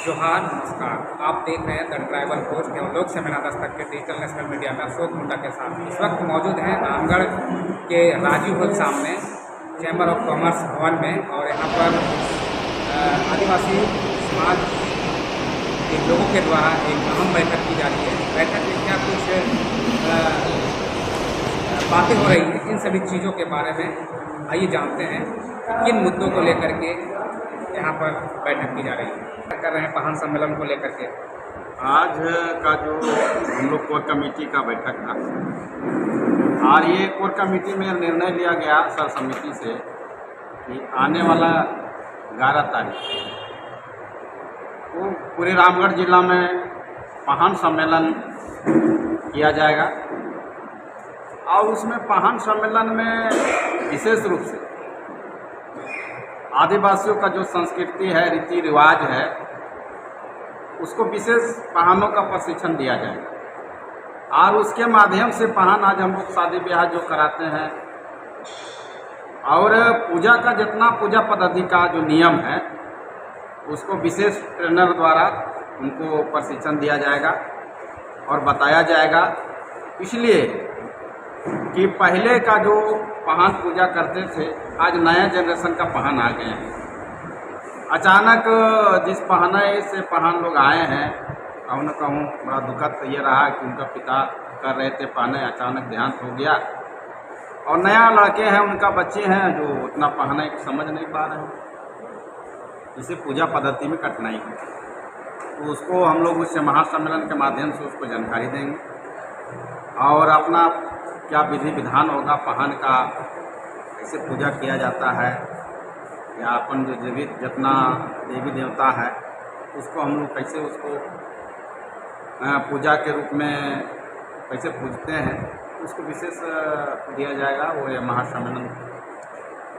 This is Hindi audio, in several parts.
जोहार नमस्कार। आप देख रहे हैं द ट्राइबल पोस्ट एवं लोक सेमिनार दस्तक के डिजिटल नेशनल मीडिया में अशोक मुंडा के साथ इस वक्त मौजूद हैं रामगढ़ के राजीव हॉल सामने चैम्बर ऑफ कॉमर्स भवन में। और यहाँ पर आदिवासी समाज के लोगों के द्वारा एक अहम बैठक की जा रही है। बैठक में क्या कुछ बातें हो रही हैं, इन सभी चीज़ों के बारे में आइए जानते हैं किन मुद्दों को लेकर के यहाँ पर बैठक की जा रही है। कर रहे हैं पहन सम्मेलन को लेकर के। आज का जो हम लोग कोर कमेटी का बैठक था और ये कोर कमेटी में निर्णय लिया गया सर्वसम्मति से कि आने वाला 11 तारीख को पूरे रामगढ़ जिला में पहन सम्मेलन किया जाएगा। और उसमें पहन सम्मेलन में विशेष रूप से आदिवासियों का जो संस्कृति है, रीति रिवाज है, उसको विशेष पहनों का प्रशिक्षण दिया जाएगा। और उसके माध्यम से पहन आज हम लोग शादी ब्याह जो कराते हैं और पूजा का जितना पूजा पद्धति का जो नियम है उसको विशेष ट्रेनर द्वारा उनको प्रशिक्षण दिया जाएगा और बताया जाएगा। इसलिए कि पहले का जो पहन पूजा करते थे, आज नया जनरेशन का पहन आ गए हैं। अचानक जिस पहनाई से पहन लोग आए हैं, कहूँ न कहूँ बड़ा दुखद ये रहा कि उनका पिता कर रहे थे पहने, अचानक देहांत हो गया और नया लड़के हैं, उनका बच्चे हैं जो उतना पहने समझ नहीं पा रहे हैं। इसे पूजा पद्धति में कठिनाई है, तो उसको हम लोग उससे महासम्मेलन के माध्यम से उसको जानकारी देंगे और अपना क्या विधि विधान होगा, पहन का कैसे पूजा किया जाता है, या अपन जो जितना देवी देवता है उसको हम लोग कैसे उसको पूजा के रूप में कैसे पूजते हैं, उसको विशेष दिया जाएगा। वो ये महासम्मेलन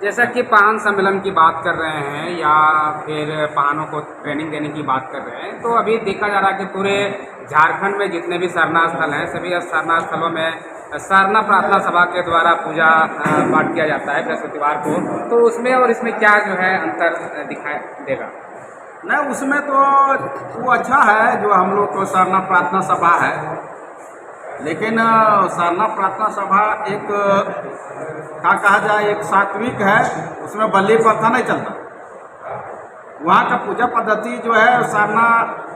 जैसा कि पहन सम्मेलन की बात कर रहे हैं या फिर पहनों को ट्रेनिंग देने की बात कर रहे हैं, तो अभी देखा जा रहा है कि पूरे झारखंड में जितने भी सरना स्थल हैं, सभी सरना स्थलों में सरना प्रार्थना सभा के द्वारा पूजा पाठ किया जाता है बृहस्पतिवार को। तो उसमें और इसमें क्या जो है अंतर दिखाई देगा? नहीं, उसमें तो वो अच्छा है जो हम लोग को सरना प्रार्थना सभा है, लेकिन सरना प्रार्थना सभा एक क्या कहा जाए, एक सात्विक है, उसमें बलि प्रथा नहीं चलता। वहाँ का पूजा पद्धति जो है सरना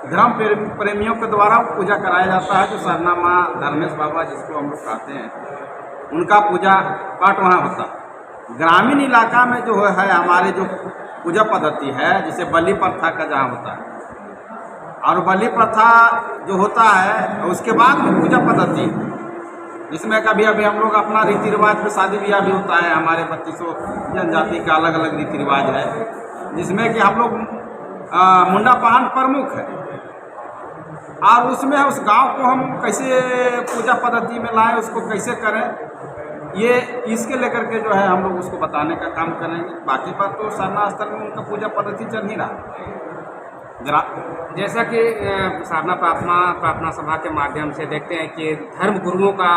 धर्म प्रेमियों के द्वारा पूजा कराया जाता है। जो सरना माँ धर्मेश बाबा जिसको हम लोग कहते हैं, उनका पूजा पाठ वहाँ होता है। ग्रामीण इलाका में जो है हमारे जो पूजा पद्धति है, जिसे बलि प्रथा का जहाँ होता है, और बलि प्रथा जो होता है उसके बाद में पूजा पद्धति, जिसमें कभी अभी हम लोग अपना रीति रिवाज पे शादी ब्याह भी होता है। हमारे 32 जनजाति का अलग अलग रीति रिवाज है, जिसमें कि हम लोग मुंडा पहन प्रमुख है। और उसमें उस गांव को हम कैसे पूजा पद्धति में लाएं, उसको कैसे करें, ये इसके लेकर के जो है हम लोग उसको बताने का काम करेंगे। बाकी बात तो सरना स्थल में उनका पूजा पद्धति चल ही रहा। जैसा कि साधना प्रार्थना सभा के माध्यम से देखते हैं कि धर्म गुरुओं का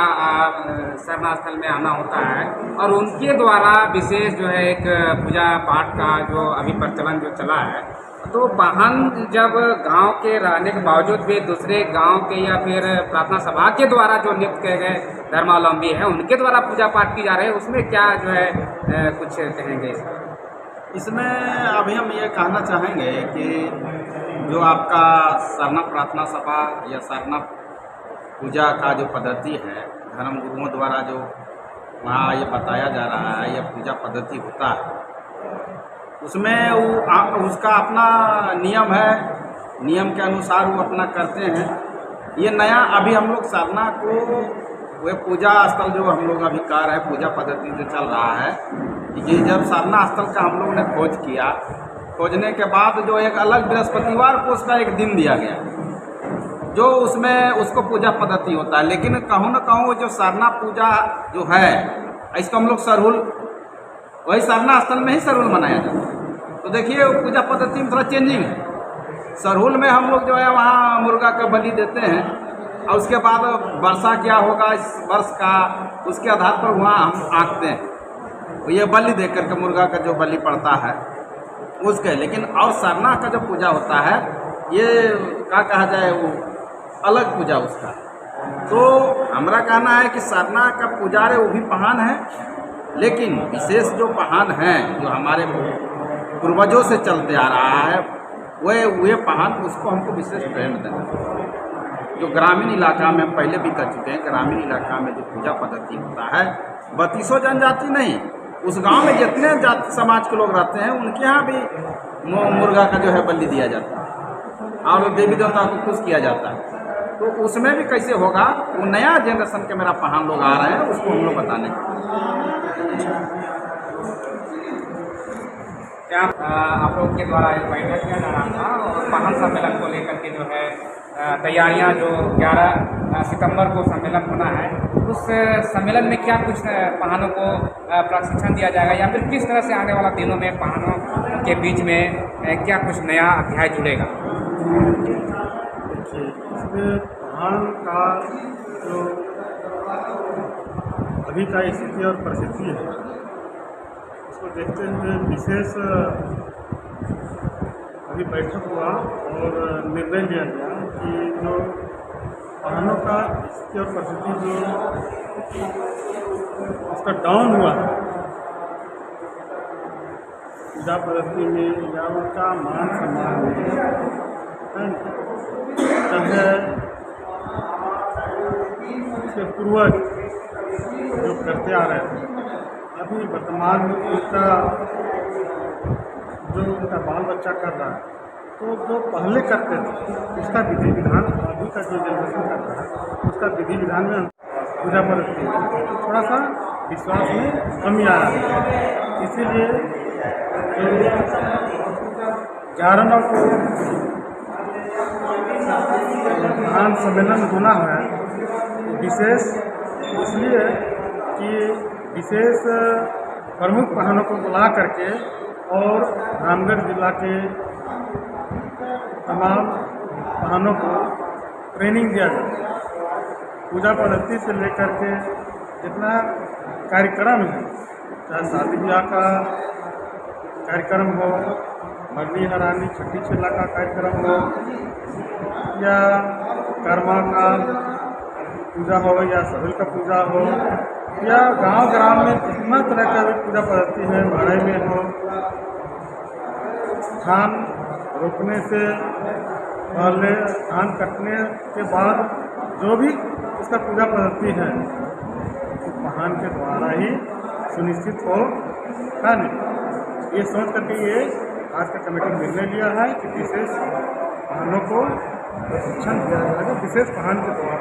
सरना स्थल में आना होता है और उनके द्वारा विशेष जो है एक पूजा पाठ का जो अभी प्रचलन जो चला है, तो पहन जब गांव के रहने के बावजूद भी दूसरे गांव के या फिर प्रार्थना सभा के द्वारा जो नियुक्त किए गए धर्मावलंबी हैं उनके द्वारा पूजा पाठ की जा रही है, उसमें क्या जो है कुछ कहेंगे? इसमें अभी हम ये कहना चाहेंगे कि जो आपका सरना प्रार्थना सभा या सरना पूजा का जो पद्धति है, धर्म गुरुओं द्वारा जो वहाँ ये बताया जा रहा है, यह पूजा पद्धति होता है, उसमें वो उसका अपना नियम है, नियम के अनुसार वो अपना करते हैं। ये नया अभी हम लोग सरना को वह पूजा स्थल जो हम लोग अभी कर रहे हैं, पूजा पद्धति जो चल रहा है, ये जब सरना स्थल का हम लोग ने खोज किया, खोजने के बाद जो एक अलग बृहस्पतिवार को उसका एक दिन दिया गया जो उसमें उसको पूजा पद्धति होता है। लेकिन कहूँ न कहूँ जो सरना पूजा जो है, इसको हम लोग सरहुल, वही सरना स्थल में ही सरहुल मनाया जाता है। तो देखिए पूजा पद्धति में थोड़ा चेंजिंग है। सरहुल में हम लोग जो है वहाँ मुर्गा का बलि देते हैं और उसके बाद वर्षा क्या होगा इस वर्ष का, उसके आधार पर वहाँ हम आंकते हैं, तो ये बलि दे करके मुर्गा का जो बलि पड़ता है उसके। लेकिन और सरना का जो पूजा होता है ये क्या कहा जाए, वो अलग पूजा उसका। तो हमारा कहना है कि सरना का पुजारी वो भी पहान है, लेकिन विशेष जो पहान है जो हमारे पूर्वजों से चलते आ रहा है वे पहान, उसको हमको विशेष ट्रेंड देना है। जो ग्रामीण इलाका में हम पहले भी कर चुके हैं, ग्रामीण इलाका में जो पूजा पद्धति होता है 32 जनजाति नहीं, उस गांव में जितने जाति समाज के लोग रहते हैं उनके यहाँ भी मुर्गा का जो है बलि दिया जाता है और देवी देवता को खुश किया जाता है। तो उसमें भी कैसे होगा, वो नया जनरेशन के मेरा पहान लोग आ रहे हैं, उसको हम लोग बताने क्या आप लोग के द्वारा एक बैठक किया जा रहा था और पहान सम्मेलन को लेकर के जो है तैयारियां, जो 11 सितंबर को सम्मेलन होना है, उस सम्मेलन में क्या कुछ पहानों को प्रशिक्षण दिया जाएगा या फिर किस तरह से आने वाला दिनों में पहानों के बीच में क्या कुछ नया अध्याय जुड़ेगा? देखिए, इसमें पहान का जो अभी का स्थिति और परिस्थिति है उसको देखते हुए विशेष अभी बैठक हुआ और निर्णय लिया गया कि जो पहानों का स्थिति और परिस्थिति जो उसका डाउन हुआ है पूजा पद्धति में या उनका मान सम्मान में, चाहे उसके पूर्वज जो करते आ रहे थे, अभी वर्तमान में उनका जो उनका बाल बच्चा कर रहा है, तो जो पहले करते थे उसका विधि विधान अभी का जो जनरेशन कर रहा है उसका विधि विधान में पूजा पद्धति में थोड़ा सा विश्वास में कमी आ रही है। इसीलिए जो 11 नौ को पहान सम्मेलन होना है विशेष इसलिए कि विशेष प्रमुख पहानों को बुला करके और रामगढ़ जिला के तमाम पहानों को ट्रेनिंग दिया जाए। पूजा पद्धति से लेकर के जितना कार्यक्रम है, चाहे शादी ब्याह का कार्यक्रम हो, मरनी हरानी छठी छेला का कार्यक्रम हो, या कर्मा का पूजा हो, या सवेल का पूजा हो, या गांव में जितना तरह का भी पूजा पद्धति है, मड़ई में हो, धान रोपने से पहले धान कटने के बाद जो भी उसका पूजा पद्धति है तो पहान के द्वारा ही सुनिश्चित हो, है न। ये सोच करके ये आज का कमेटी ने निर्णय लिया है कि विशेष पहानों को प्रशिक्षण दिया जाएगा, विशेष पहान के द्वारा।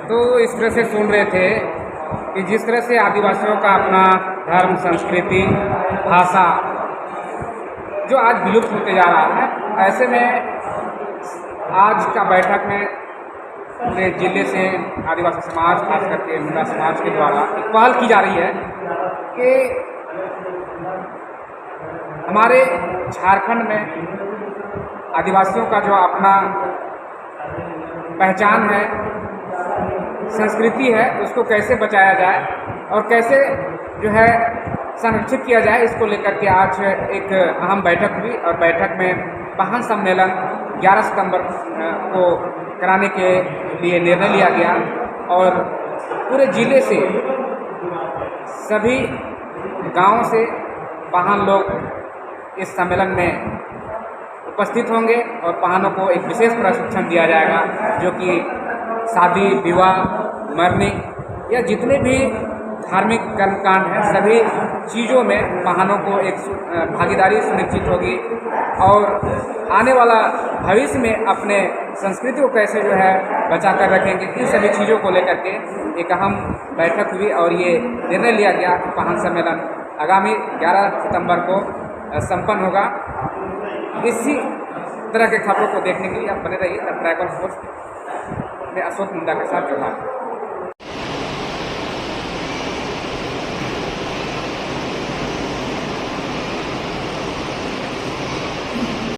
तो इस तरह से सुन रहे थे कि जिस तरह से आदिवासियों का अपना धर्म, संस्कृति, भाषा जो आज विलुप्त होते जा रहा है, ऐसे में आज का बैठक में पूरे जिले से आदिवासी समाज, खास करके मुंडा समाज के द्वारा एक पहल की जा रही है कि हमारे झारखंड में आदिवासियों का जो अपना पहचान है, संस्कृति है, उसको कैसे बचाया जाए और कैसे जो है संरक्षित किया जाए, इसको लेकर के आज एक अहम बैठक हुई और बैठक में पहान सम्मेलन 11 सितंबर को कराने के लिए निर्णय लिया गया और पूरे जिले से सभी गांवों से पहान लोग इस सम्मेलन में उपस्थित होंगे और पहानों को एक विशेष प्रशिक्षण दिया जाएगा, जो कि शादी, विवाह, मरनी या जितने भी धार्मिक कर्मकांड हैं, सभी चीज़ों में पहानों को एक भागीदारी सुनिश्चित होगी और आने वाला भविष्य में अपने संस्कृति को कैसे जो है बचा कर रखेंगे, इन सभी चीज़ों को लेकर के एक अहम बैठक हुई और ये निर्णय लिया गया कि पहान सम्मेलन आगामी 11 सितंबर को संपन्न होगा। इसी तरह के खबरों को देखने के लिए आप बने रहिए द ट्राइबल फोर्स में अशोक मुंडा के साथ जोड़ा।